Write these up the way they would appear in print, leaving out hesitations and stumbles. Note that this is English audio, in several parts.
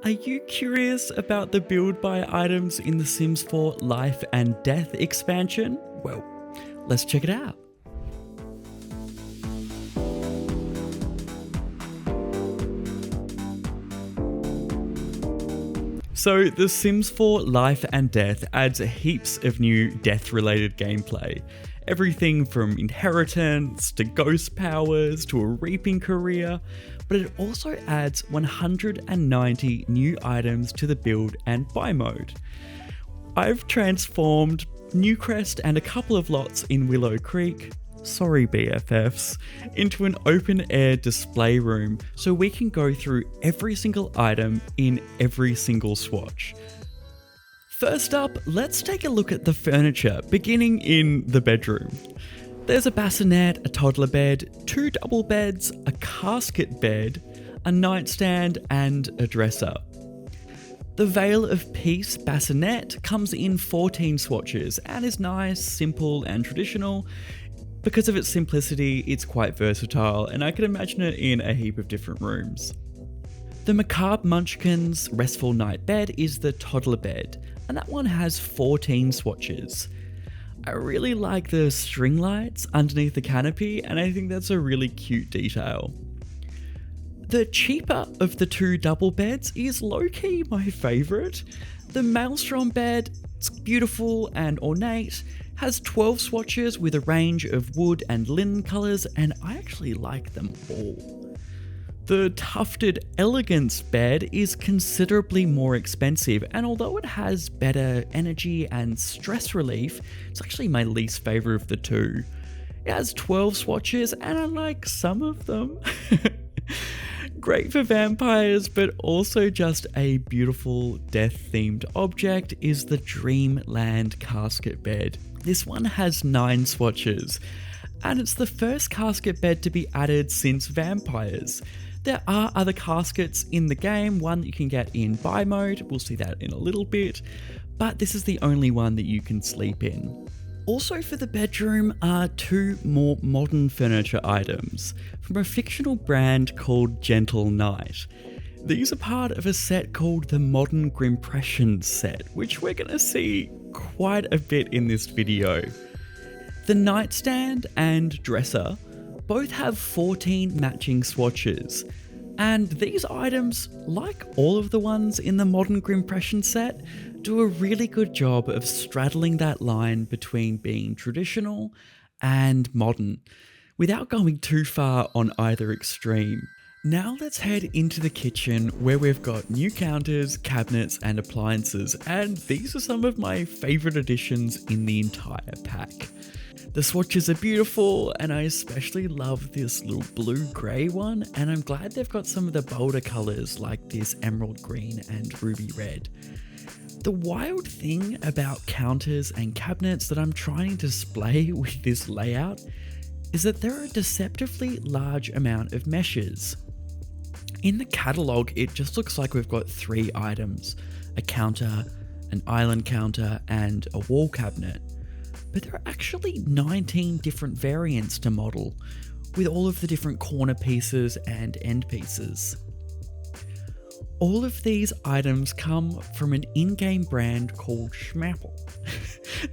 Are you curious about the build by items in The Sims 4 Life and Death expansion? Well, let's check it out. So, The Sims 4 Life and Death adds heaps of new death-related gameplay. Everything from inheritance to ghost powers to a reaping career, but it also adds 190 new items to the build and buy mode. I've transformed Newcrest and a couple of lots in Willow Creek, sorry BFFs, into an open air display room so we can go through every single item in every single swatch. First up, let's take a look at the furniture, beginning in the bedroom. There's a bassinet, a toddler bed, 2 double beds, a casket bed, a nightstand, and a dresser. The Veil of Peace bassinet comes in 14 swatches and is nice, simple, and traditional. Because of its simplicity, it's quite versatile, and I can imagine it in a heap of different rooms. The Macabre Munchkin's Restful Night bed is the toddler bed, and that one has 14 swatches. I really like the string lights underneath the canopy, and I think that's a really cute detail. The cheaper of the 2 double beds is low-key my favourite. The Maelstrom bed, it's beautiful and ornate, has 12 swatches with a range of wood and linen colours, and I actually like them all. The Tufted Elegance bed is considerably more expensive, and although it has better energy and stress relief, it's actually my least favourite of the 2. It has 12 swatches, and I like some of them. Great for vampires, but also just a beautiful death-themed object is the Dreamland Casket bed. This one has 9 swatches, and it's the first casket bed to be added since vampires. There are other caskets in the game, one that you can get in buy mode, we'll see that in a little bit, but this is the only one that you can sleep in. Also for the bedroom are 2 more modern furniture items from a fictional brand called Gentle Night. These are part of a set called the Modern Grimpressions set, which we're going to see quite a bit in this video. The nightstand and dresser both have 14 matching swatches, and these items, like all of the ones in the Modern Grimpression set, do a really good job of straddling that line between being traditional and modern, without going too far on either extreme. Now let's head into the kitchen where we've got new counters, cabinets, and appliances, and these are some of my favourite additions in the entire pack. The swatches are beautiful, and I especially love this little blue-grey one, and I'm glad they've got some of the bolder colours like this emerald green and ruby red. The wild thing about counters and cabinets that I'm trying to display with this layout is that there are a deceptively large amount of meshes. In the catalogue, it just looks like we've got 3 items, a counter, an island counter, and a wall cabinet. But there are actually 19 different variants to model, with all of the different corner pieces and end pieces. All of these items come from an in-game brand called Schmapple,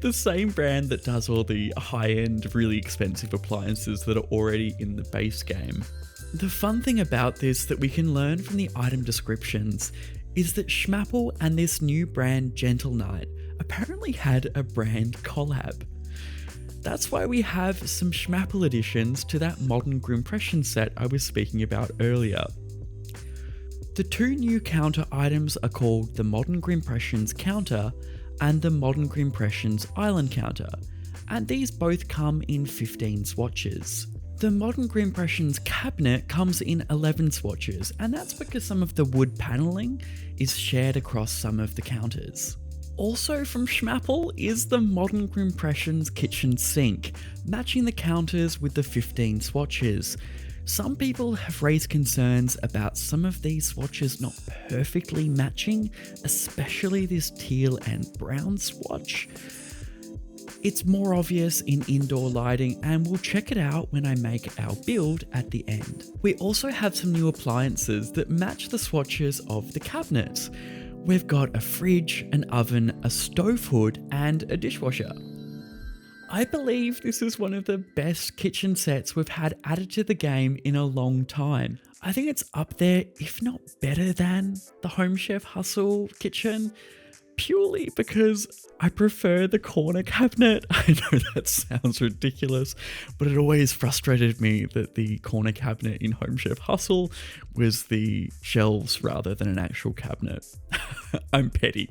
the same brand that does all the high-end, really expensive appliances that are already in the base game. The fun thing about this that we can learn from the item descriptions is that Schmapple and this new brand Gentle Night apparently had a brand collab. That's why we have some Schmapple additions to that Modern Grimpression set I was speaking about earlier. The 2 new counter items are called the Modern Grimpressions Counter and the Modern Grimpressions Island Counter, and these both come in 15 swatches. The Modern Grimpressions Cabinet comes in 11 swatches, and that's because some of the wood panelling is shared across some of the counters. Also from Schmapple is the Modern Grimpressions Kitchen Sink, matching the counters with the 15 swatches. Some people have raised concerns about some of these swatches not perfectly matching, especially this teal and brown swatch. It's more obvious in indoor lighting, and we'll check it out when I make our build at the end. We also have some new appliances that match the swatches of the cabinets. We've got a fridge, an oven, a stove hood, and a dishwasher. I believe this is one of the best kitchen sets we've had added to the game in a long time. I think it's up there, if not better than, the Home Chef Hustle kitchen, purely because I prefer the corner cabinet. I know that sounds ridiculous, but it always frustrated me that the corner cabinet in Home Chef Hustle was the shelves rather than an actual cabinet. I'm petty.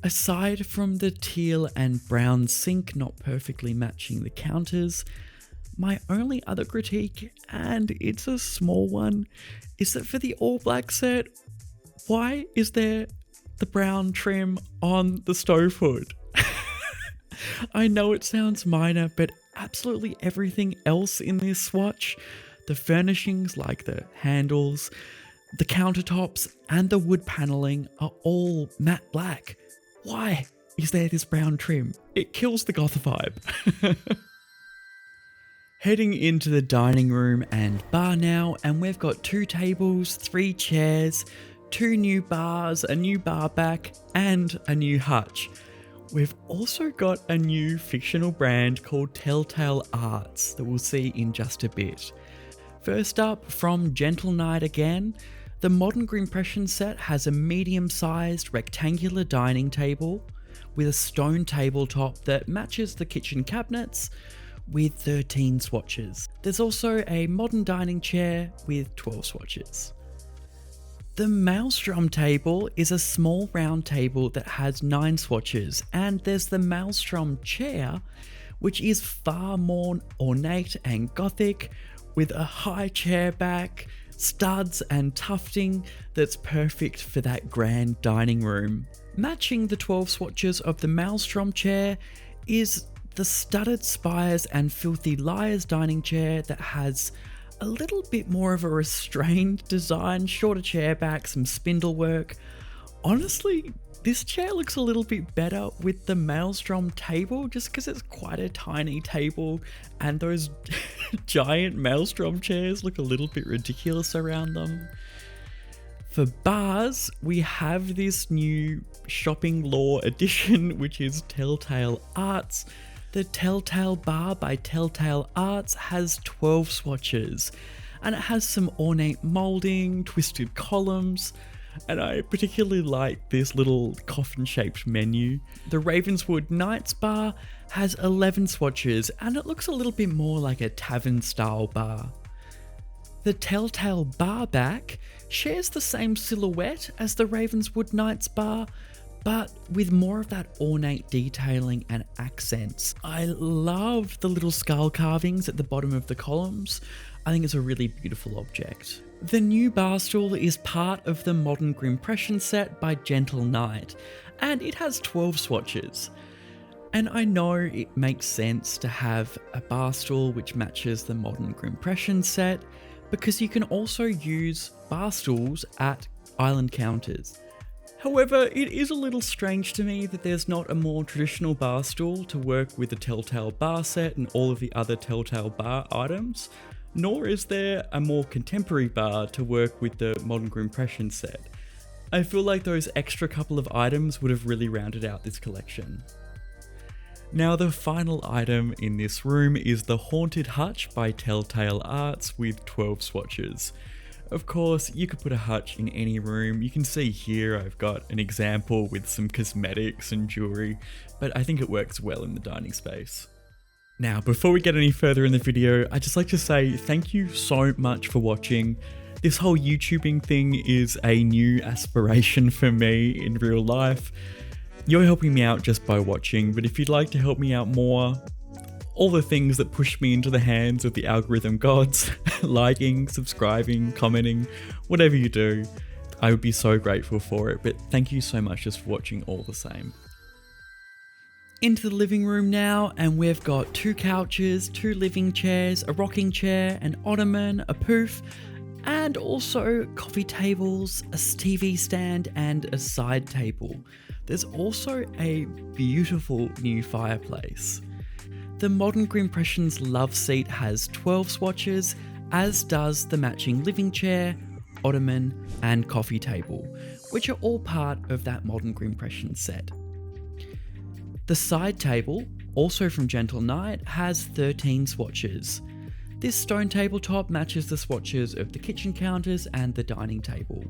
Aside from the teal and brown sink not perfectly matching the counters, my only other critique, and it's a small one, is that for the all black set, why is there the brown trim on the stove hood? I know it sounds minor, but absolutely everything else in this swatch, the furnishings like the handles, the countertops, and the wood paneling are all matte black. Why is there this brown trim? It kills the goth vibe. Heading into the dining room and bar now, and we've got 2 tables, 3 chairs, 2 new bars, a new bar back, and a new hutch. We've also got a new fictional brand called Telltale Arts that we'll see in just a bit. First up, from Gentle Knight again, the Modern Grimpression set has a medium-sized rectangular dining table with a stone tabletop that matches the kitchen cabinets with 13 swatches. There's also a modern dining chair with 12 swatches. The Maelstrom table is a small round table that has 9 swatches, and there's the Maelstrom chair, which is far more ornate and gothic, with a high chair back, studs and tufting that's perfect for that grand dining room. Matching the 12 swatches of the Maelstrom chair is the studded spires and filthy liars dining chair that has a little bit more of a restrained design, shorter chair back, some spindle work. Honestly, this chair looks a little bit better with the Maelstrom table just because it's quite a tiny table, and those giant Maelstrom chairs look a little bit ridiculous around them. For bars, we have this new shopping law edition, which is Telltale Arts. The Telltale Bar by Telltale Arts has 12 swatches, and it has some ornate moulding, twisted columns, and I particularly like this little coffin-shaped menu. The Ravenswood Knights bar has 11 swatches, and it looks a little bit more like a tavern-style bar. The Telltale bar back shares the same silhouette as the Ravenswood Knights bar, but with more of that ornate detailing and accents. I love the little skull carvings at the bottom of the columns. I think it's a really beautiful object. The new bar stool is part of the Modern Grimpression set by Gentle Knight, and it has 12 swatches. And I know it makes sense to have a bar stool which matches the Modern Grimpression set, because you can also use bar stools at island counters. However, it is a little strange to me that there's not a more traditional bar stool to work with the Telltale bar set and all of the other Telltale bar items, nor is there a more contemporary bar to work with the Modern Grimpression set. I feel like those extra couple of items would have really rounded out this collection. Now, the final item in this room is the Haunted Hutch by Telltale Arts with 12 swatches. Of course, you could put a hutch in any room. You can see here I've got an example with some cosmetics and jewelry, but I think it works well in the dining space. Now, before we get any further in the video, I'd just like to say thank you so much for watching. This whole YouTubing thing is a new aspiration for me in real life. You're helping me out just by watching, but if you'd like to help me out more, all the things that push me into the hands of the algorithm gods, liking, subscribing, commenting, whatever you do, I would be so grateful for it, but thank you so much just for watching all the same. Into the living room now, and we've got 2 couches, 2 living chairs, a rocking chair, an ottoman, a poof, and also coffee tables, a TV stand, and a side table. There's also a beautiful new fireplace. The modern Grimpression's love seat has 12 swatches, as does the matching living chair, ottoman, and coffee table, which are all part of that modern Grimpression set. The side table, also from Gentle Knight, has 13 swatches. This stone tabletop matches the swatches of the kitchen counters and the dining table.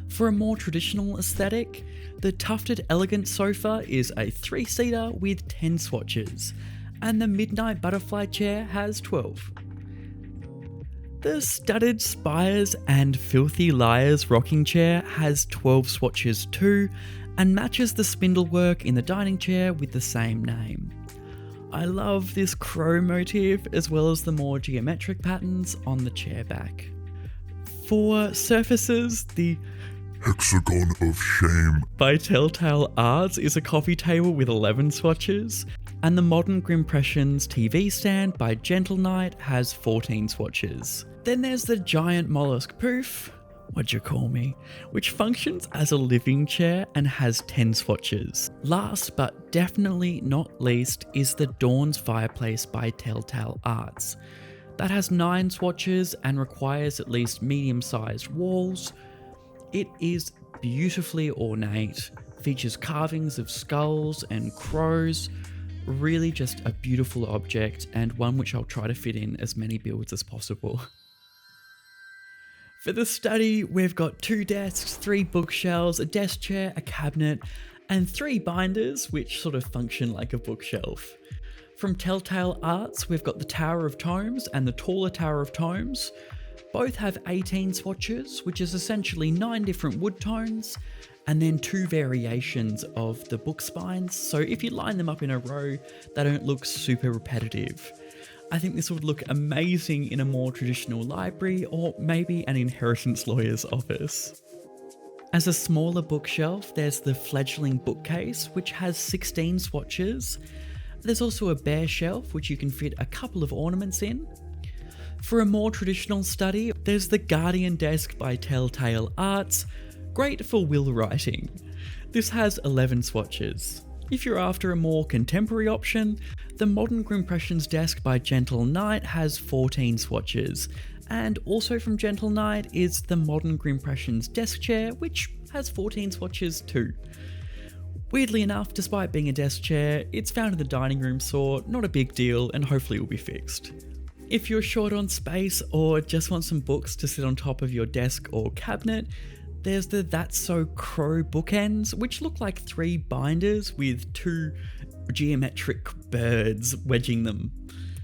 For a more traditional aesthetic, the Tufted Elegant sofa is a 3-seater with 10 swatches, and the Midnight Butterfly chair has 12. The Studded Spires and Filthy Liars rocking chair has 12 swatches too, and matches the spindle work in the dining chair with the same name. I love this crow motif as well as the more geometric patterns on the chair back. For surfaces, the Hexagon of Shame by Telltale Arts is a coffee table with 11 swatches, and the modern Grimpression's TV stand by Gentle Knight has 14 swatches. Then there's the giant mollusk poof, what'd you call me, which functions as a living chair and has 10 swatches. Last but definitely not least is the Dawn's fireplace by Telltale Arts. That has 9 swatches and requires at least medium-sized walls. It is beautifully ornate, features carvings of skulls and crows, really just a beautiful object and one which I'll try to fit in as many builds as possible. For the study, we've got 2 desks, 3 bookshelves, a desk chair, a cabinet, and 3 binders which sort of function like a bookshelf. From Telltale Arts, we've got the Tower of Tomes and the Taller Tower of Tomes. Both have 18 swatches, which is essentially 9 different wood tones, and then 2 variations of the book spines, so if you line them up in a row, they don't look super repetitive. I think this would look amazing in a more traditional library, or maybe an inheritance lawyer's office. As a smaller bookshelf, there's the Fledgling bookcase, which has 16 swatches. There's also a bare shelf, which you can fit a couple of ornaments in. For a more traditional study, there's the Guardian desk by Telltale Arts, great for will writing. This has 11 swatches. If you're after a more contemporary option, the modern Grimpression's desk by Gentle Knight has 14 swatches, and also from Gentle Knight is the modern Grimpression's desk chair, which has 14 swatches too. Weirdly enough, despite being a desk chair, it's found in the dining room sort, not a big deal, and hopefully will be fixed. If you're short on space or just want some books to sit on top of your desk or cabinet, there's the That's So Crow bookends, which look like 3 binders with 2 geometric birds wedging them.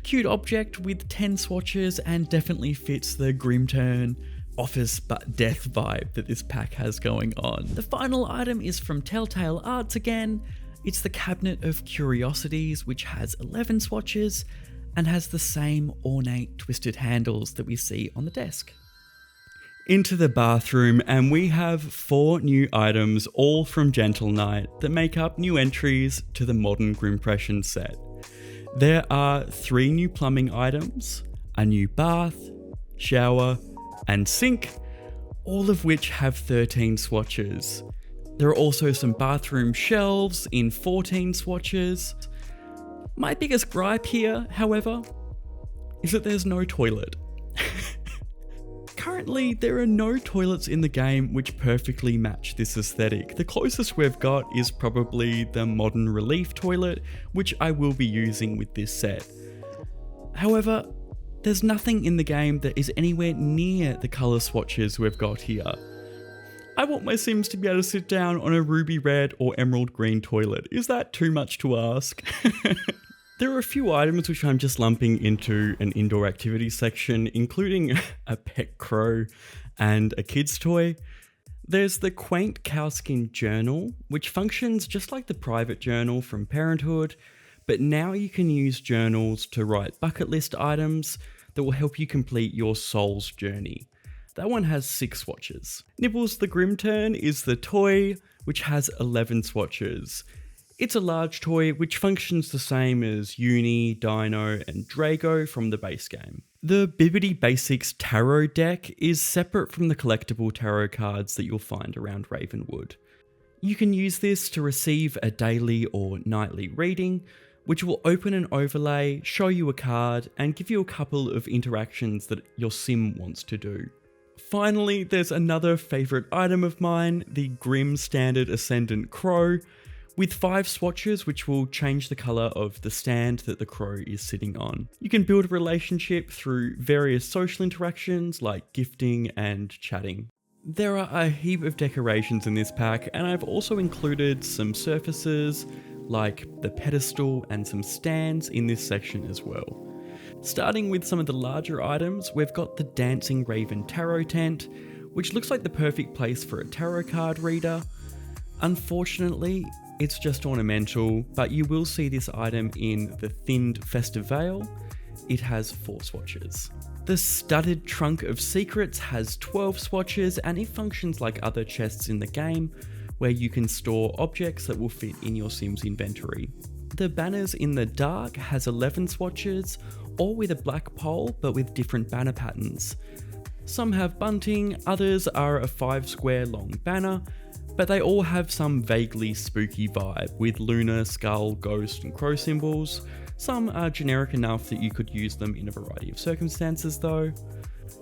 Cute object with 10 swatches and definitely fits the Grim Turn, office but death vibe that this pack has going on. The final item is from Telltale Arts again. It's the Cabinet of Curiosities, which has 11 swatches and has the same ornate twisted handles that we see on the desk. Into the bathroom, and we have 4 new items, all from Gentle Knight, that make up new entries to the modern Grimpression set. There are 3 new plumbing items, a new bath, shower, and sink, all of which have 13 swatches. There are also some bathroom shelves in 14 swatches. My biggest gripe here, however, is that there's no toilet. Currently, there are no toilets in the game which perfectly match this aesthetic. The closest we've got is probably the modern relief toilet, which I will be using with this set. However, there's nothing in the game that is anywhere near the colour swatches we've got here. I want my Sims to be able to sit down on a ruby red or emerald green toilet. Is that too much to ask? There are a few items which I'm just lumping into an indoor activity section, including a pet crow and a kid's toy. There's the quaint cowskin journal, which functions just like the private journal from Parenthood, but now you can use journals to write bucket list items that will help you complete your soul's journey. That one has 6 swatches. Nibbles the Grim Turn is the toy, which has 11 swatches. It's a large toy which functions the same as Uni, Dino, and Drago from the base game. The Bibbidi Basics Tarot deck is separate from the collectible tarot cards that you'll find around Ravenwood. You can use this to receive a daily or nightly reading, which will open an overlay, show you a card, and give you a couple of interactions that your sim wants to do. Finally, there's another favourite item of mine, the Grim Standard Ascendant Crow, with 5 swatches which will change the colour of the stand that the crow is sitting on. You can build a relationship through various social interactions like gifting and chatting. There are a heap of decorations in this pack, and I've also included some surfaces like the pedestal and some stands in this section as well. Starting with some of the larger items, we've got the Dancing Raven Tarot Tent, which looks like the perfect place for a tarot card reader. Unfortunately, it's just ornamental, but you will see this item in the thinned Festive Veil. It has 4 swatches. The Studded Trunk of Secrets has 12 swatches, and it functions like other chests in the game, where you can store objects that will fit in your Sim's inventory. The Banners in the Dark has 11 swatches, all with a black pole but with different banner patterns. Some have bunting, others are a 5 square long banner, but they all have some vaguely spooky vibe with lunar, skull, ghost and crow symbols. Some are generic enough that you could use them in a variety of circumstances though.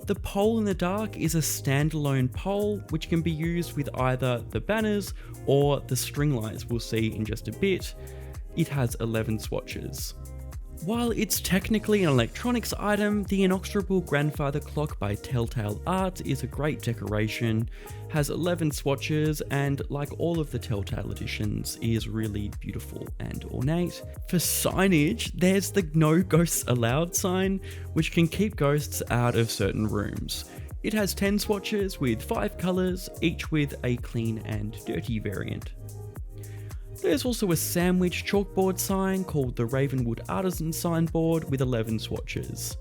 The Pole in the Dark is a standalone pole which can be used with either the banners or the string lights we'll see in just a bit. It has 11 swatches. While it's technically an electronics item, the Inexorable Grandfather Clock by Telltale Art is a great decoration, has 11 swatches, and like all of the Telltale editions, is really beautiful and ornate. For signage, there's the No Ghosts Allowed sign, which can keep ghosts out of certain rooms. It has 10 swatches with 5 colours, each with a clean and dirty variant. There's also a sandwich chalkboard sign called the Ravenwood Artisan Signboard with 11 swatches.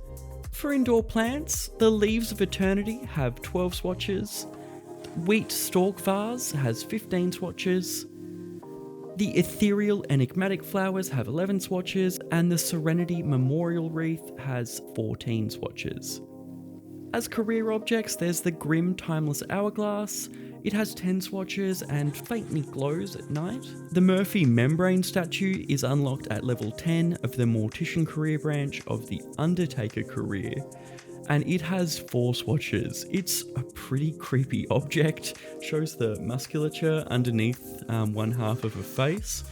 For indoor plants, the Leaves of Eternity have 12 swatches, Wheat Stalk Vase has 15 swatches, the Ethereal Enigmatic Flowers have 11 swatches, and the Serenity Memorial Wreath has 14 swatches. As career objects, there's the Grim Timeless Hourglass. It has 10 swatches and faintly glows at night. The Murphy Membrane statue is unlocked at level 10 of the Mortician career branch of the Undertaker career, and it has 4 swatches. It's a pretty creepy object, shows the musculature underneath one half of a face,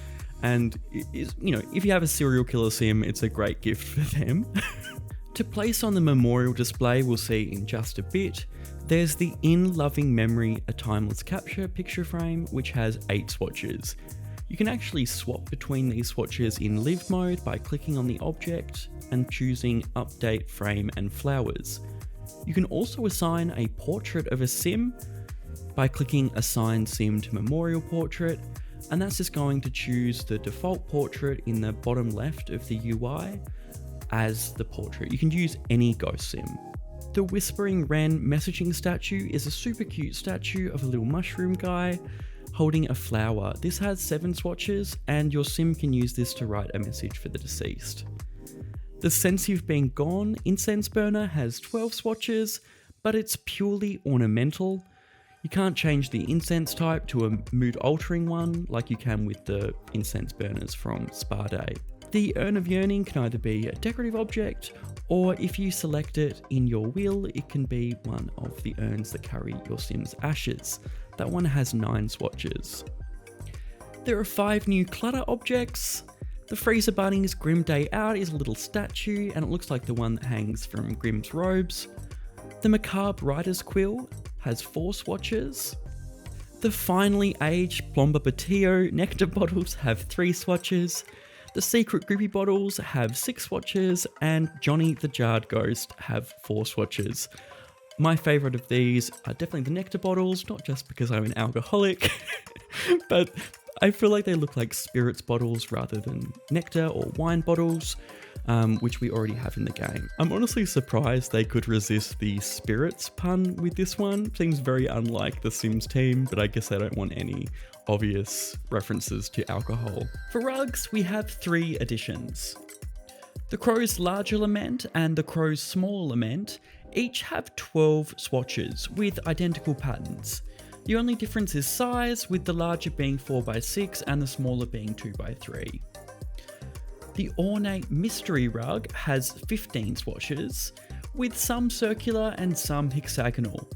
and it is, if you have a serial killer sim, it's a great gift for them. To place on the memorial display we'll see in just a bit, there's the In Loving Memory A Timeless Capture picture frame, which has 8 swatches. You can actually swap between these swatches in live mode by clicking on the object and choosing Update Frame and Flowers. You can also assign a portrait of a sim by clicking Assign Sim to Memorial Portrait, and that's just going to choose the default portrait in the bottom left of the UI as the portrait. You can use any ghost sim. The Whispering Wren messaging statue is a super cute statue of a little mushroom guy holding a flower. This has 7 swatches, and your sim can use this to write a message for the deceased. The Sense You've Been Gone incense burner has 12 swatches, but it's purely ornamental. You can't change the incense type to a mood altering one like you can with the incense burners from Spa Day. The Urn of Yearning can either be a decorative object, or if you select it in your will, it can be one of the urns that carry your sim's ashes. That one has 9 swatches. There are 5 new clutter objects. The Freezer Bunny's Grim Day Out is a little statue, and it looks like the one that hangs from Grimm's robes. The Macabre Writer's Quill has 4 swatches. The Finally Aged Plomba Batillo nectar bottles have 3 swatches. The Secret Grippy bottles have 6 swatches, and Johnny the Jarred Ghost have 4 swatches. My favourite of these are definitely the nectar bottles, not just because I'm an alcoholic, but I feel like they look like spirits bottles rather than nectar or wine bottles, which we already have in the game. I'm honestly surprised they could resist the spirits pun with this one. Seems very unlike the Sims team, but I guess they don't want any obvious references to alcohol. For rugs, we have 3 additions. The Crow's Larger Lament and the Crow's Smaller Lament each have 12 swatches with identical patterns. The only difference is size, with the larger being 4x6 and the smaller being 2x3. The ornate mystery rug has 15 swatches, with some circular and some hexagonal.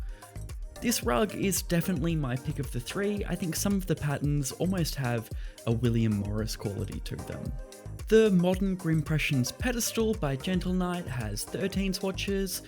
This rug is definitely my pick of the three. I think some of the patterns almost have a William Morris quality to them. The modern Grimpressions pedestal by Gentle Knight has 13 swatches,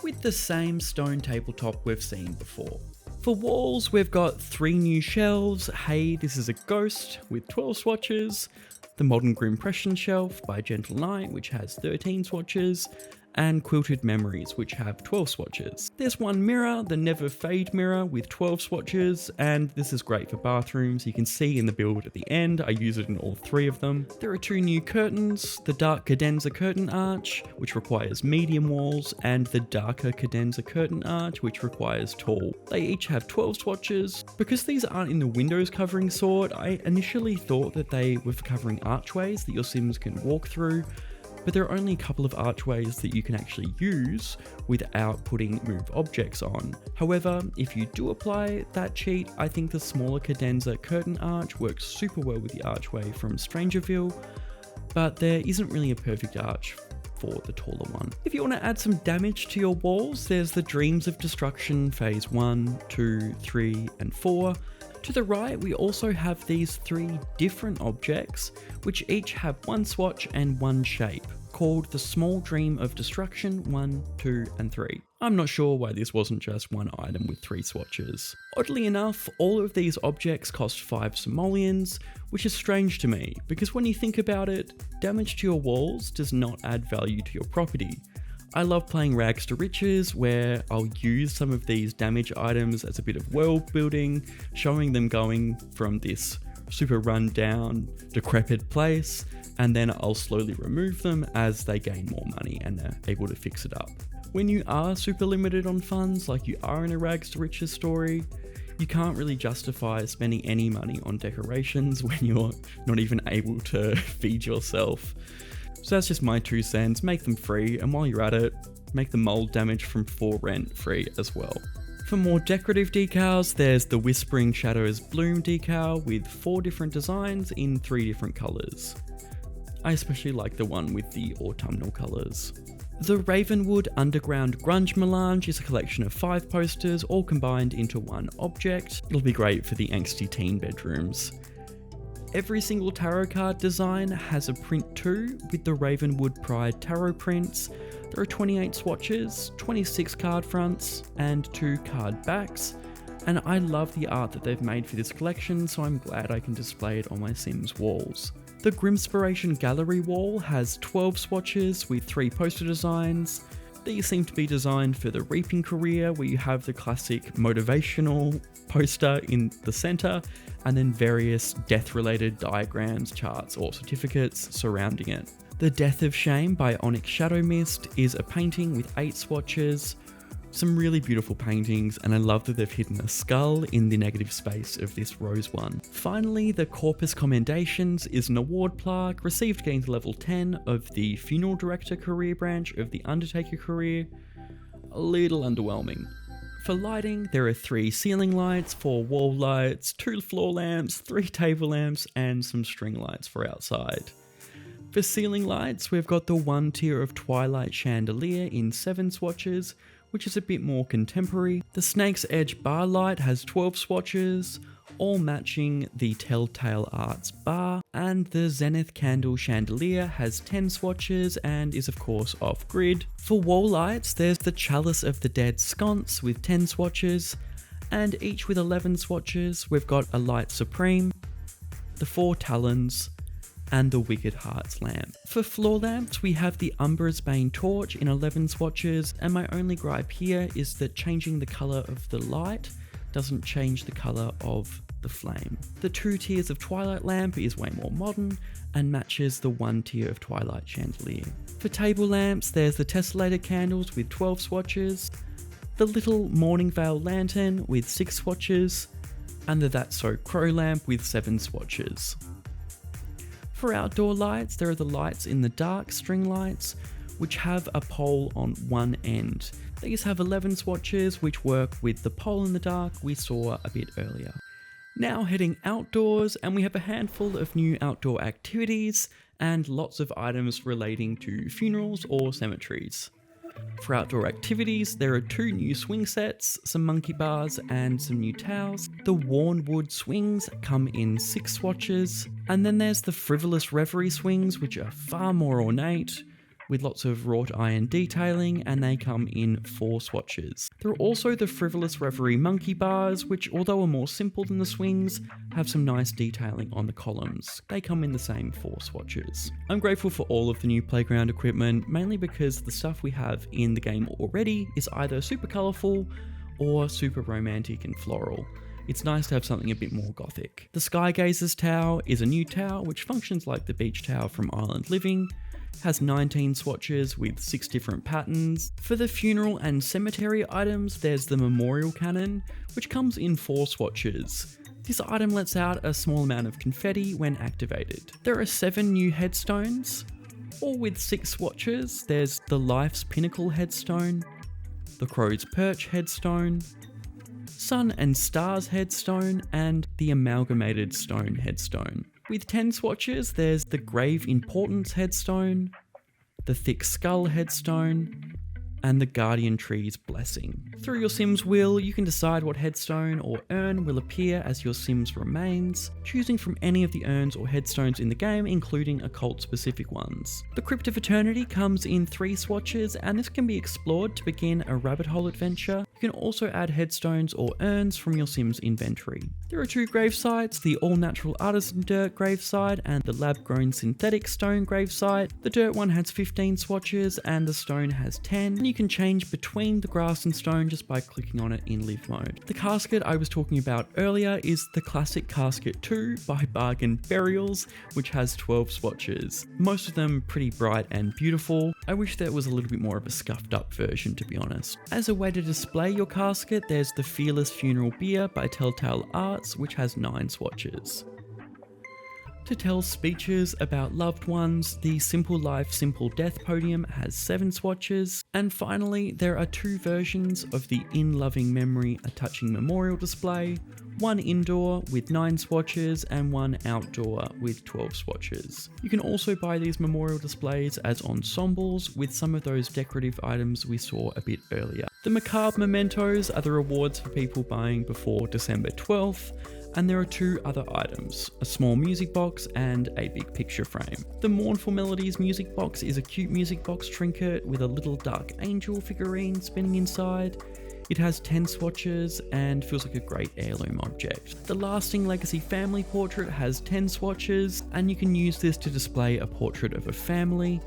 with the same stone tabletop we've seen before. For walls, we've got 3 new shelves. Hey, this is a ghost with 12 swatches. The modern Grimpression shelf by Gentle Knight, which has 13 swatches. And Quilted Memories, which have 12 swatches. There's one mirror, the Never Fade mirror, with 12 swatches, and this is great for bathrooms. You can see in the build at the end, I use it in all 3 of them. There are 2 new curtains, the dark cadenza curtain arch, which requires medium walls, and the darker cadenza curtain arch, which requires tall. They each have 12 swatches. Because these aren't in the windows covering sort, I initially thought that they were for covering archways that your Sims can walk through, but there are only a couple of archways that you can actually use without putting move objects on. However, if you do apply that cheat, I think the smaller cadenza curtain arch works super well with the archway from Strangerville, but there isn't really a perfect arch for the taller one. If you want to add some damage to your walls, there's the Dreams of Destruction phase 1, 2, 3, and 4. To the right, we also have these 3 different objects, which each have 1 swatch and 1 shape, called the Small Dream of Destruction 1, 2, and 3. I'm not sure why this wasn't just one item with 3 swatches. Oddly enough, all of these objects cost 5 simoleons, which is strange to me, because when you think about it, damage to your walls does not add value to your property. I love playing Rags to Riches, where I'll use some of these damage items as a bit of world building, showing them going from this super run down, decrepit place, and then I'll slowly remove them as they gain more money and they're able to fix it up. When you are super limited on funds, like you are in a Rags to Riches story, you can't really justify spending any money on decorations when you're not even able to feed yourself. So that's just my 2 cents, make them free, and while you're at it, make the mold damage from For Rent free as well. For more decorative decals, there's the Whispering Shadows Bloom decal with 4 different designs in 3 different colours. I especially like the one with the autumnal colours. The Ravenwood Underground Grunge Melange is a collection of 5 posters all combined into one object. It'll be great for the angsty teen bedrooms. Every single tarot card design has a print too, with the Ravenwood Pride tarot prints. There are 28 swatches, 26 card fronts, and 2 card backs, and I love the art that they've made for this collection, so I'm glad I can display it on my Sims walls. The Grimspiration Gallery wall has 12 swatches with 3 poster designs. These seem to be designed for the reaping career, where you have the classic motivational poster in the center, and then various death-related diagrams, charts, or certificates surrounding it. The Death of Shame by Onyx Shadow Mist is a painting with 8 swatches. Some really beautiful paintings, and I love that they've hidden a skull in the negative space of this rose one. Finally, the Corpus Commendations is an award plaque received getting to level 10 of the Funeral Director career branch of the Undertaker career. A little underwhelming. For lighting, there are 3 ceiling lights, 4 wall lights, 2 floor lamps, 3 table lamps, and some string lights for outside. For ceiling lights, we've got the 1 tier of Twilight Chandelier in 7 swatches, which is a bit more contemporary. The Snake's Edge bar light has 12 swatches, all matching the Telltale Arts bar, and the Zenith Candle Chandelier has 10 swatches and is of course off-grid. For wall lights, there's the Chalice of the Dead sconce with 10 swatches, and each with 11 swatches. We've got a Light Supreme, the 4 Talons, and the Wicked Hearts lamp. For floor lamps, we have the Umbra's Bane torch in 11 swatches, and my only gripe here is that changing the colour of the light doesn't change the colour of the flame. The 2 tiers of Twilight lamp is way more modern and matches the 1 tier of Twilight chandelier. For table lamps, there's the Tessellated candles with 12 swatches, the little Morning Veil lantern with 6 swatches, and the That's So Crow lamp with 7 swatches. For outdoor lights, there are the lights in the dark string lights, which have a pole on one end. These have 11 swatches which work with the pole in the dark we saw a bit earlier. Now heading outdoors, and we have a handful of new outdoor activities and lots of items relating to funerals or cemeteries. For outdoor activities, there are 2 new swing sets, some monkey bars and some new towels. The worn wood swings come in 6 swatches, and then there's the frivolous reverie swings, which are far more ornate, with lots of wrought iron detailing, and they come in 4 swatches. There are also the frivolous reverie monkey bars, which although are more simple than the swings, have some nice detailing on the columns. They come in the same 4 swatches. I'm grateful for all of the new playground equipment, mainly because the stuff we have in the game already is either super colourful or super romantic and floral. It's nice to have something a bit more gothic. The Skygazer's Tower is a new tower which functions like the beach tower from Island Living, has 19 swatches with 6 different patterns. For the funeral and cemetery items, there's the memorial cannon, which comes in 4 swatches. This item lets out a small amount of confetti when activated. There are 7 new headstones, all with 6 swatches. There's the Life's Pinnacle headstone, the Crow's Perch headstone, Sun and Stars headstone, and the Amalgamated Stone headstone. With 10 swatches, there's the Grave Importance headstone, the Thick Skull headstone, and the Guardian Tree's Blessing. Through your Sims wheel, you can decide what headstone or urn will appear as your Sims remains, choosing from any of the urns or headstones in the game, including occult-specific ones. The Crypt of Eternity comes in 3 swatches, and this can be explored to begin a rabbit hole adventure. You can also add headstones or urns from your Sims inventory. There are 2 grave sites, the all-natural artisan dirt grave site and the lab-grown synthetic stone grave site. The dirt one has 15 swatches and the stone has 10, and you can change between the grass and stone just by clicking on it in live mode. The casket I was talking about earlier is the Classic Casket 2 by Bargain Burials, which has 12 swatches. Most of them pretty bright and beautiful. I wish there was a little bit more of a scuffed up version, to be honest. As a way to display your casket, there's the Fearless Funeral Beer by Telltale Arts, which has 9 swatches. To tell speeches about loved ones, the Simple Life, Simple Death podium has 7 swatches. And finally, there are 2 versions of the In Loving Memory A Touching Memorial display, one indoor with 9 swatches and one outdoor with 12 swatches. You can also buy these memorial displays as ensembles with some of those decorative items we saw a bit earlier. The Macabre Mementos are the rewards for people buying before December 12th, and there are 2 other items, a small music box and a big picture frame. The Mournful Melodies music box is a cute music box trinket with a little dark angel figurine spinning inside. It has 10 swatches and feels like a great heirloom object. The Lasting Legacy family portrait has 10 swatches, and you can use this to display a portrait of a family.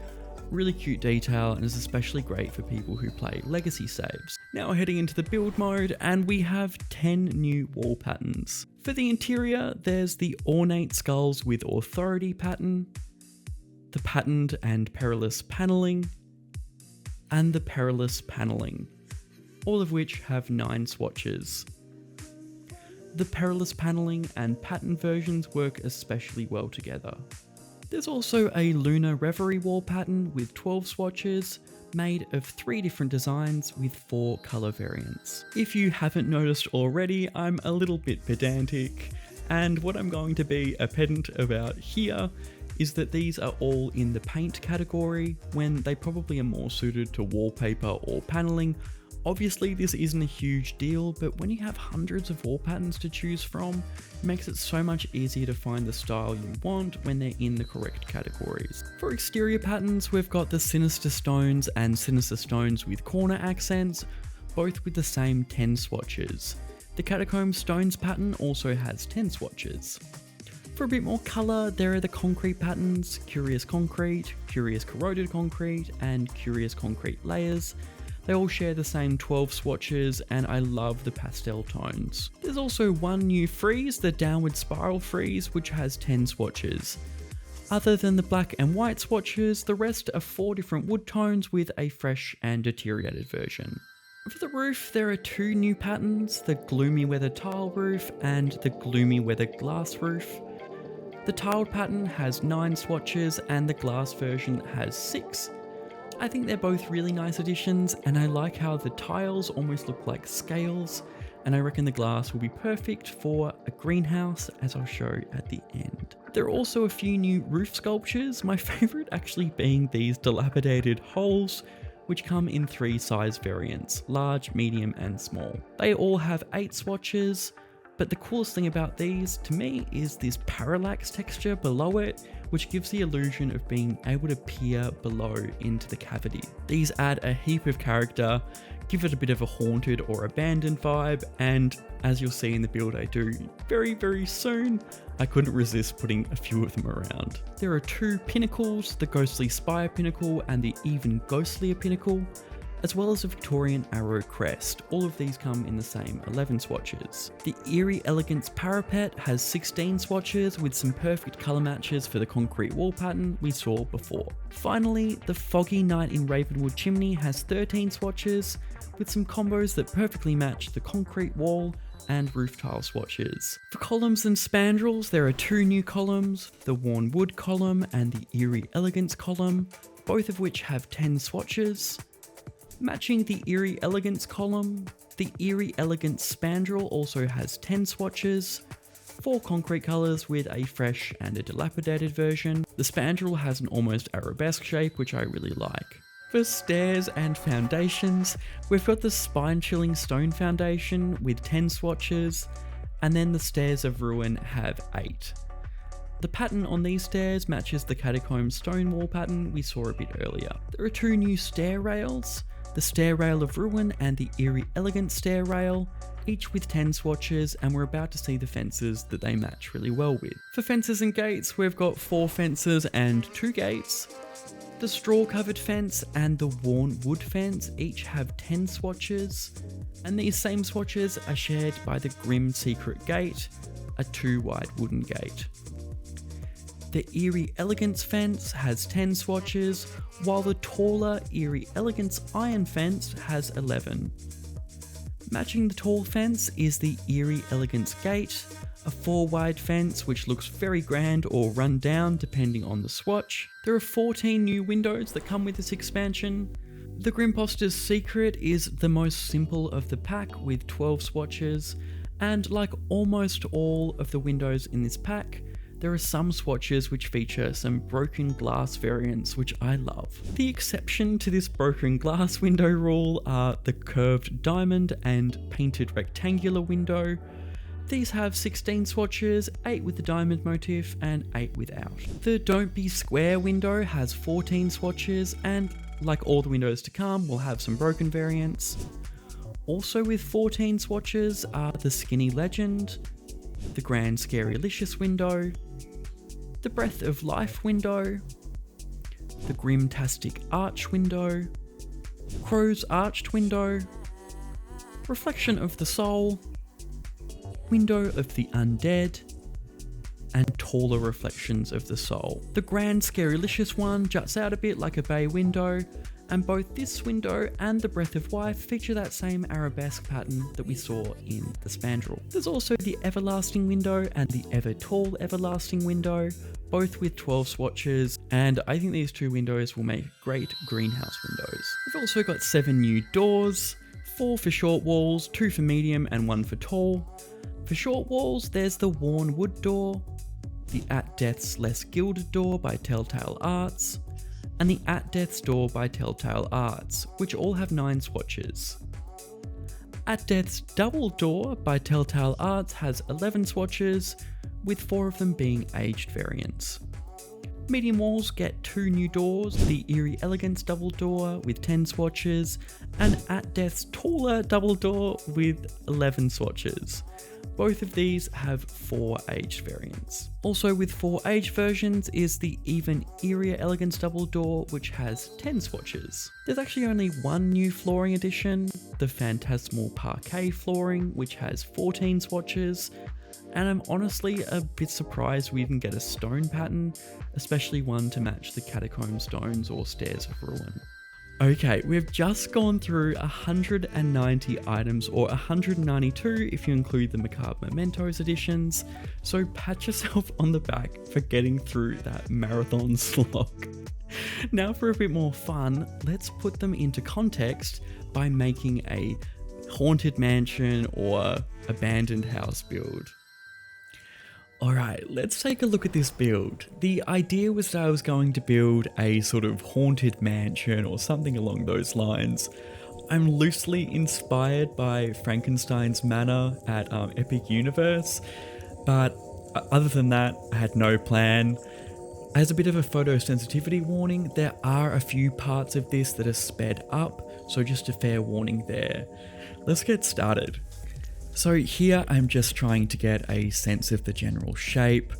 Really cute detail, and is especially great for people who play legacy saves. Now we're heading into the build mode, and we have 10 new wall patterns. For the interior, there's the Ornate Skulls with Authority pattern, the Patterned and Perilous Paneling, and the Perilous Paneling, all of which have 9 swatches. The Perilous Paneling and Pattern versions work especially well together. There's also a Lunar Reverie wall pattern with 12 swatches, made of 3 different designs with 4 colour variants. If you haven't noticed already, I'm a little bit pedantic, and what I'm going to be a pedant about here is that these are all in the paint category, when they probably are more suited to wallpaper or panelling. Obviously this isn't a huge deal, but when you have hundreds of wall patterns to choose from, it makes it so much easier to find the style you want when they're in the correct categories. For exterior patterns, we've got the Sinister Stones and Sinister Stones with corner accents, both with the same 10 swatches. The Catacomb Stones pattern also has 10 swatches. For a bit more colour, there are the concrete patterns, Curious Concrete, Curious Corroded Concrete, and Curious Concrete Layers. They all share the same 12 swatches, and I love the pastel tones. There's also one new frieze, the Downward Spiral frieze, which has 10 swatches. Other than the black and white swatches, the rest are 4 different wood tones with a fresh and deteriorated version. For the roof, there are 2 new patterns, the Gloomy Weather Tile Roof and the Gloomy Weather Glass Roof. The tiled pattern has 9 swatches and the glass version has 6. I think they're both really nice additions, and I like how the tiles almost look like scales, and I reckon the glass will be perfect for a greenhouse, as I'll show at the end. There are also a few new roof sculptures, my favourite actually being these dilapidated holes, which come in 3 size variants, large, medium and small. They all have 8 swatches, but the coolest thing about these to me is this parallax texture below it, which gives the illusion of being able to peer below into the cavity. These add a heap of character, give it a bit of a haunted or abandoned vibe, and as you'll see in the build I do very soon, I couldn't resist putting a few of them around. There are 2 pinnacles, the Ghostly Spire pinnacle and the even ghostlier pinnacle, as well as a Victorian arrow crest. All of these come in the same 11 swatches. The Eerie Elegance parapet has 16 swatches with some perfect colour matches for the concrete wall pattern we saw before. Finally, the Foggy Night in Ravenwood chimney has 13 swatches with some combos that perfectly match the concrete wall and roof tile swatches. For columns and spandrels, there are 2 new columns, the Worn Wood column and the Eerie Elegance column, both of which have 10 swatches. Matching the Eerie Elegance column, the Eerie Elegance spandrel also has 10 swatches, 4 concrete colours with a fresh and a dilapidated version. The spandrel has an almost arabesque shape, which I really like. For stairs and foundations, we've got the spine-chilling stone foundation with 10 swatches, and then the Stairs of Ruin have 8. The pattern on these stairs matches the catacomb stone wall pattern we saw a bit earlier. There are 2 new stair rails, the Stair Rail of Ruin and the Eerie Elegant Stair Rail, each with 10 swatches, and we're about to see the fences that they match really well with. For fences and gates, we've got 4 fences and 2 gates. The straw covered fence and the worn wood fence each have 10 swatches, and these same swatches are shared by the Grim Secret Gate, a 2-wide wooden gate. The Eerie Elegance fence has 10 swatches, while the taller Eerie Elegance iron fence has 11. Matching the tall fence is the Eerie Elegance gate, a 4-wide fence which looks very grand or run down depending on the swatch. There are 14 new windows that come with this expansion. The Grimposter's Secret is the most simple of the pack with 12 swatches, and like almost all of the windows in this pack, there are some swatches which feature some broken glass variants, which I love. The exception to this broken glass window rule are the curved diamond and painted rectangular window. These have 16 swatches, 8 with the diamond motif and 8 without. The Don't Be Square window has 14 swatches, and like all the windows to come, will have some broken variants. Also with 14 swatches are the Skinny Legend, the Grand Scarylicious window, the Breath of Life window, the Grimtastic Arch window, Crow's Arched window, Reflection of the Soul, Window of the Undead, and Taller Reflections of the Soul. The Grand Scarylicious one juts out a bit like a bay window, and both this window and the Breath of Life feature that same arabesque pattern that we saw in the spandrel. There's also the Everlasting window and the Ever Tall Everlasting window, both with 12 swatches, and I think these 2 windows will make great greenhouse windows. We've also got 7 new doors, 4 for short walls, 2 for medium and 1 for tall. For short walls, there's the Worn Wood door, the At Death's Less Gilded door by Telltale Arts, and the At Death's door by Telltale Arts, which all have 9 swatches. At Death's Double door by Telltale Arts has 11 swatches, with 4 of them being aged variants. Medium walls get 2 new doors, the Eerie Elegance double door with 10 swatches, and At Death's taller double door with 11 swatches. Both of these have 4 aged variants. Also with 4 aged versions is the even Eerie Elegance double door, which has 10 swatches. There's actually only 1 new flooring addition, the Phantasmal Parquet flooring, which has 14 swatches, and I'm honestly a bit surprised we even get a stone pattern, especially one to match the catacomb stones or Stairs of Ruin. Okay, we've just gone through 190 items, or 192 if you include the Macabre Mementos editions, so pat yourself on the back for getting through that marathon slog. Now for a bit more fun, let's put them into context by making a haunted mansion or abandoned house build. Alright, let's take a look at this build. The idea was that I was going to build a sort of haunted mansion or something along those lines. I'm loosely inspired by Frankenstein's Manor at Epic Universe, but other than that, I had no plan. As a bit of a photosensitivity warning, there are a few parts of this that are sped up, so just a fair warning there. Let's get started. So here I'm just trying to get a sense of the general shape.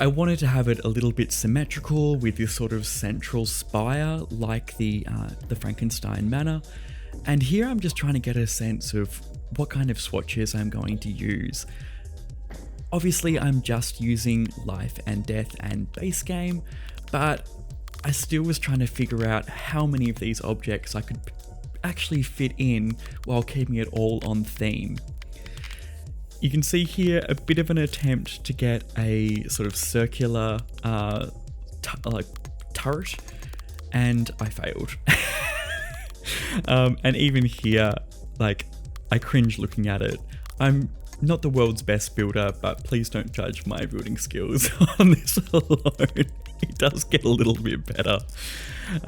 I wanted to have it a little bit symmetrical with this sort of central spire like the Frankenstein Manor. And here I'm just trying to get a sense of what kind of swatches I'm going to use. Obviously I'm just using life and death and base game, but I still was trying to figure out how many of these objects I could actually fit in while keeping it all on theme. You can see here a bit of an attempt to get a sort of circular turret, and I failed. And even here, like, I cringe looking at it. I'm not the world's best builder, but please don't judge my building skills on this alone. It does get a little bit better.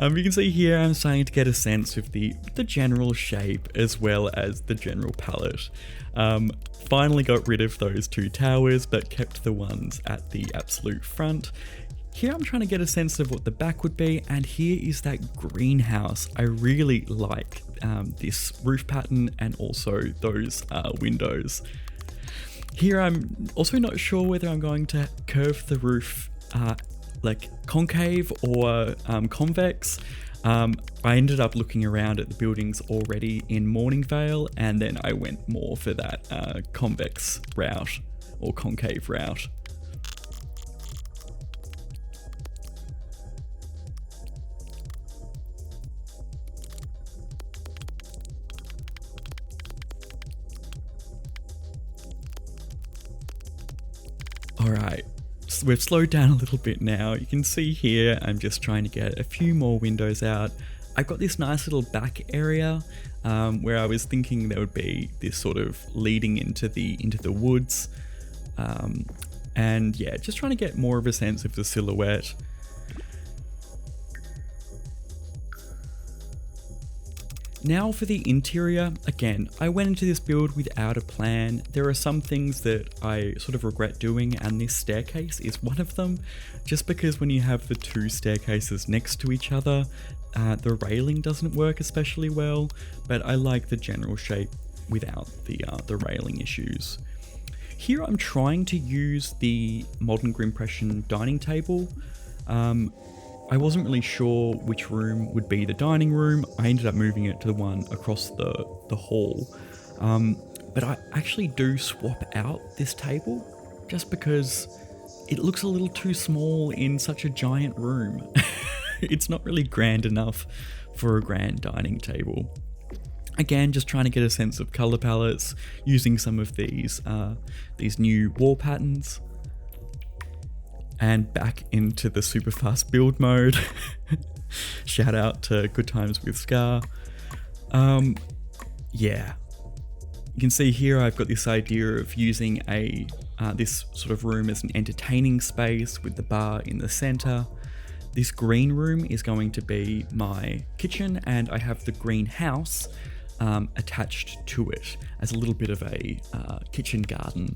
You can see here I'm starting to get a sense of the general shape as well as the general palette. Finally got rid of those two towers, but kept the ones at the absolute front. Here I'm trying to get a sense of what the back would be, and here is that greenhouse. I really like this roof pattern and also those windows. Here I'm also not sure whether I'm going to curve the roof like concave or convex. I ended up looking around at the buildings already in Morningvale, and then I went more for that convex route or concave route. Alright, so we've slowed down a little bit now. You can see here I'm just trying to get a few more windows out. I've got this nice little back area where I was thinking there would be this sort of leading into the woods. And yeah, just trying to get more of a sense of the silhouette. Now for the interior, again, I went into this build without a plan. There are some things that I sort of regret doing, and this staircase is one of them, just because when you have the two staircases next to each other, the railing doesn't work especially well, but I like the general shape without the railing issues. Here I'm trying to use the Modern Grimpression dining table. I wasn't really sure which room would be the dining room. I ended up moving it to the one across the hall. But I actually do swap out this table just because it looks a little too small in such a giant room. It's not really grand enough for a grand dining table. Again, just trying to get a sense of color palettes, using some of these new wall patterns. And back into the super fast build mode. Shout out to Good Times with Scar. Yeah. You can see here I've got this idea of using this sort of room as an entertaining space with the bar in the center. This green room is going to be my kitchen, and I have the greenhouse attached to it as a little bit of a kitchen garden.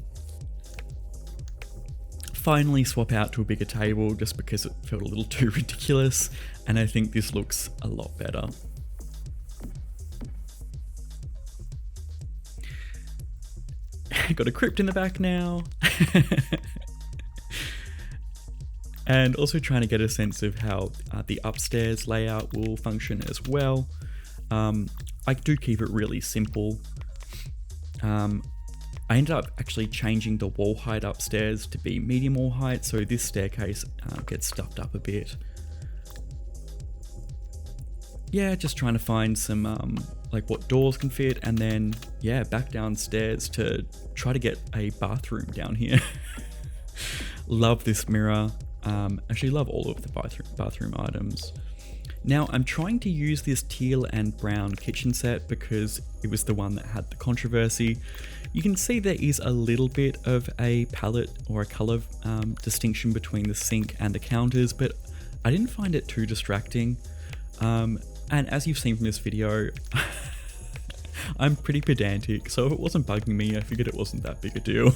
Finally swap out to a bigger table just because it felt a little too ridiculous, and I think this looks a lot better. Got a crypt in the back now. And also trying to get a sense of how the upstairs layout will function as well. I do keep it really simple. I ended up actually changing the wall height upstairs to be medium wall height, so this staircase gets stuffed up a bit. Yeah, just trying to find some like what doors can fit, and then yeah, back downstairs to try to get a bathroom down here. Love this mirror. Actually love all of the bathroom items. Now I'm trying to use this teal and brown kitchen set because it was the one that had the controversy. You can see there is a little bit of a palette or a color distinction between the sink and the counters, but I didn't find it too distracting. And as you've seen from this video, I'm pretty pedantic, so if it wasn't bugging me, I figured it wasn't that big a deal.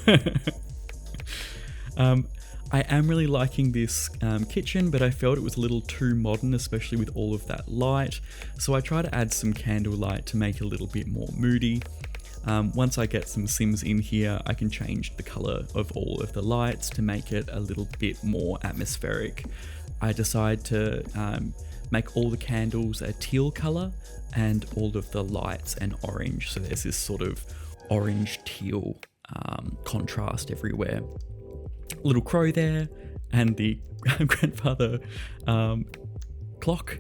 I am really liking this kitchen, but I felt it was a little too modern, especially with all of that light. So I try to add some candlelight to make it a little bit more moody. Once I get some Sims in here, I can change the color of all of the lights to make it a little bit more atmospheric. I decide to make all the candles a teal color and all of the lights an orange. So there's this sort of orange teal contrast everywhere. Little crow there, and the grandfather clock.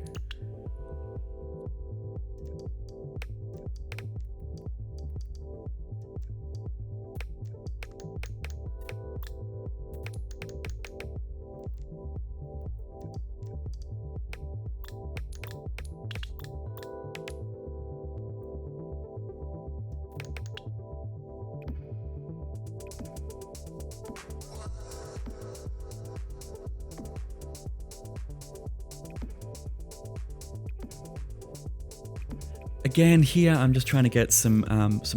Again, here I'm just trying to get some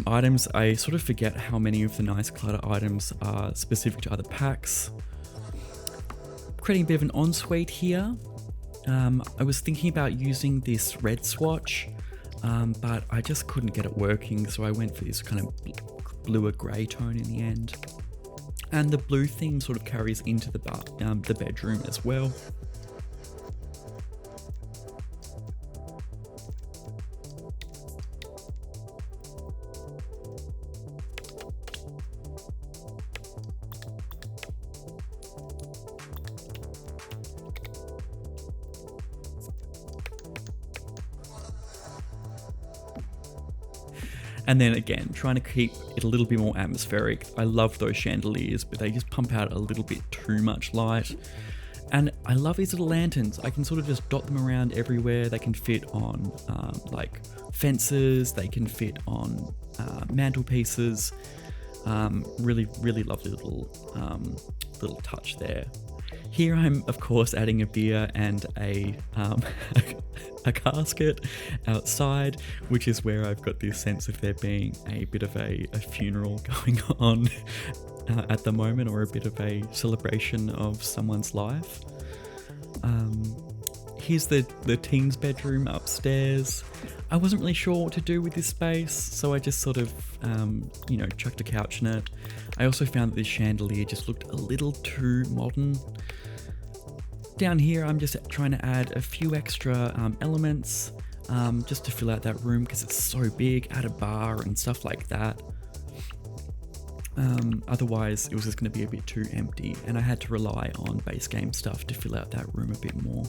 items. I sort of forget how many of the nice clutter items are specific to other packs. Creating a bit of an ensuite here. I was thinking about using this red swatch, but I just couldn't get it working, so I went for this kind of bluer grey tone in the end. And the blue theme sort of carries into the bedroom as well. And then again, trying to keep it a little bit more atmospheric. I love those chandeliers, but they just pump out a little bit too much light. And I love these little lanterns. I can sort of just dot them around everywhere. They can fit on like fences. They can fit on mantelpieces. Really, really lovely little touch there. Here I'm, of course, adding a beer and a casket outside, which is where I've got this sense of there being a bit of a funeral going on at the moment, or a bit of a celebration of someone's life. Here's the teens' bedroom upstairs. I wasn't really sure what to do with this space, so I just sort of, chucked a couch in it. I also found that this chandelier just looked a little too modern. Down here, I'm just trying to add a few extra elements just to fill out that room because it's so big. Add a bar and stuff like that. Otherwise, it was just going to be a bit too empty, and I had to rely on base game stuff to fill out that room a bit more.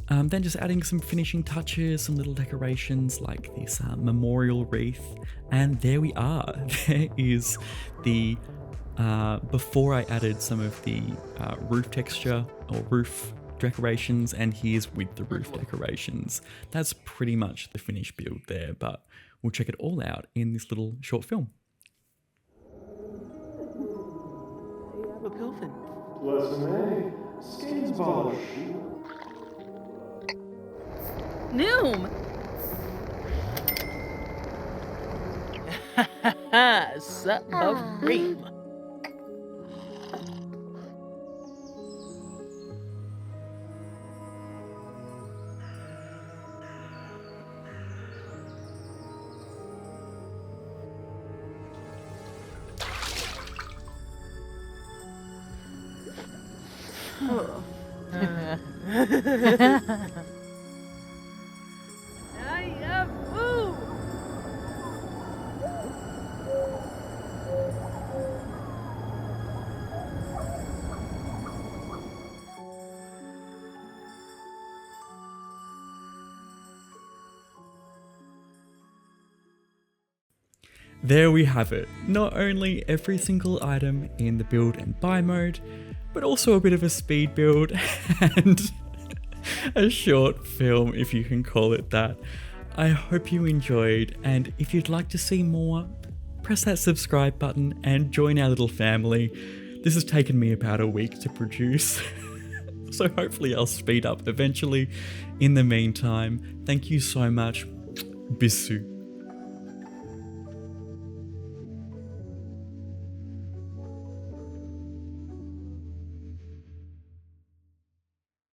Then just adding some finishing touches, some little decorations like this memorial wreath, and there we are. There is the before I added some of the roof texture or roof decorations, and here's with the roof decorations. That's pretty much the finished build there, but we'll check it all out in this little short film. Lesson A, skins polish. Noom! Ha ha ha! Sup of cream. There we have it. Not only every single item in the build and buy mode, but also a bit of a speed build and a short film, if you can call it that. I hope you enjoyed, and if you'd like to see more, press that subscribe button and join our little family. This has taken me about a week to produce, so hopefully I'll speed up eventually. In the meantime, thank you so much. Bisous.